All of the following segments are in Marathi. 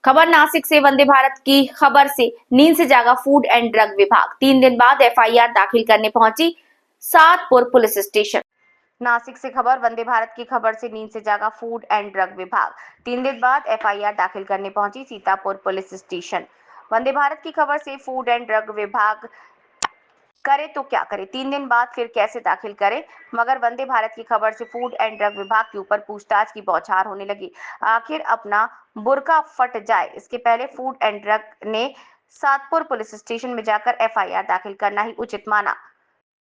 खबर नासिक से। वंदे भारत की खबर से नींद से जागा फूड एंड ड्रग विभाग। 3 दिन बाद एफआईआर दाखिल करने पहुंची सातपुर पुलिस स्टेशन। नासिक से खबर। वंदे भारत की खबर से नींद से जागा फूड एंड ड्रग विभाग। 3 दिन बाद एफआईआर दाखिल करने पहुंची सीतापुर पुलिस स्टेशन। वंदे भारत की खबर से फूड एंड ड्रग विभाग करे तो क्या करे, 3 दिन बाद फिर कैसे दाखिल करे, मगर वंदे भारत की खबर से फूड एंड ड्रग विभाग के ऊपर पूछताछ की बौछार होने लगी। आखिर अपना बुर्का फट जाए इसके पहले फूड एंड ड्रग ने सातपुर पुलिस स्टेशन में जाकर एफआईआर दाखिल करना ही उचित माना।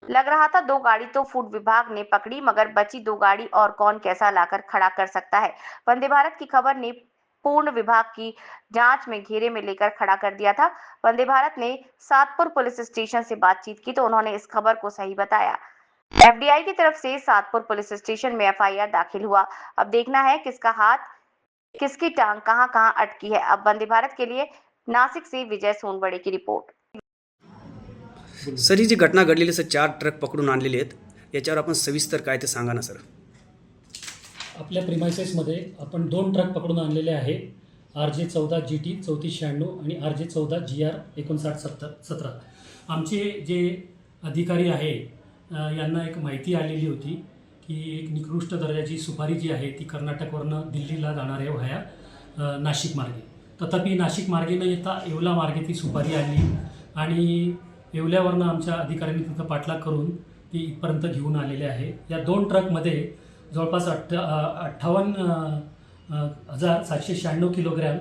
लग रहा था 2 गाड़ी तो फूड विभाग ने पकड़ी, मगर बची 2 गाड़ी और कौन कैसा लाकर खड़ा कर सकता है। वंदे भारत की खबर ने पूर्ण विभाग की जांच में घेरे में लेकर खड़ा कर दिया था। वंदे भारत ने सातपुर पुलिस स्टेशन से बातचीत की तो उन्होंने इस खबर को सही बताया। एफडीआई की तरफ से सातपुर पुलिस स्टेशन में एफआईआर दाखिल हुआ। अब देखना है किसका हाथ किसकी टांग कहां अटकी है। अब वंदे भारत के लिए नासिक से विजय सोनवड़े की रिपोर्ट। सर, ही जी घटना घडलेली सर 4 ट्रक पकडून आणलेले आहेत, याच्यावर आपण सविस्तर काय ते सांगा ना सर. आपल्या प्रिमायसेसमध्ये आपण 2 ट्रक पकडून आणलेले आहे. RJ14 GT 3496 आणि RJ14 GR 5917. आमचे जे अधिकारी आहे यांना एक माहिती आलेली होती की एक निकृष्ट दर्जाची सुपारी जी आहे ती कर्नाटकवरनं दिल्लीला जाणाऱ्या व्हाया नाशिक मार्गे, तथापि नाशिक मार्गे न येता येवला मार्गे ती सुपारी आली आणि येवल्यावरनं आमच्या अधिकाऱ्यांनी तिथं पाठलाग करून ती इथपर्यंत घेऊन आलेले आहे. या 2 ट्रकमध्ये जवळपास 58,796 किलोग्रॅम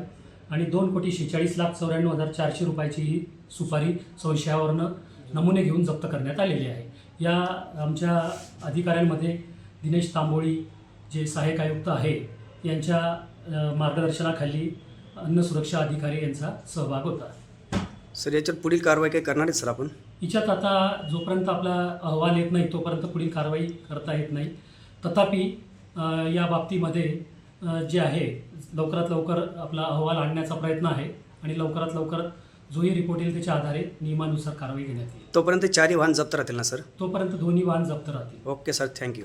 आणि 2,46,94,400 रुपयाची ही सुपारी संशयावरनं नमुने घेऊन जप्त करण्यात आलेली आहे. या आमच्या अधिकाऱ्यांमध्ये दिनेश तांबोळी जे सहाय्यक आयुक्त आहे यांच्या मार्गदर्शनाखाली अन्न सुरक्षा अधिकारी यांचा सहभाग होता. सर, याच्यावर पुढील कारवाई काय करणार आहेत सर आपण? हिच्यात आता जोपर्यंत आपला अहवाल येत नाही तोपर्यंत पुढील कारवाई करता येत नाही. तथापि या बाबतीमध्ये जे आहे लवकरात लवकर आपला अहवाल आणण्याचा प्रयत्न आहे आणि लवकरात लवकर जोही रिपोर्ट येईल त्याच्या आधारे नियमानुसार कारवाई घेण्यात येईल. तोपर्यंत 4ही वाहन जप्त राहतील ना सर? तोपर्यंत दोन्ही वाहन जप्त राहतील. Okay sir, thank you.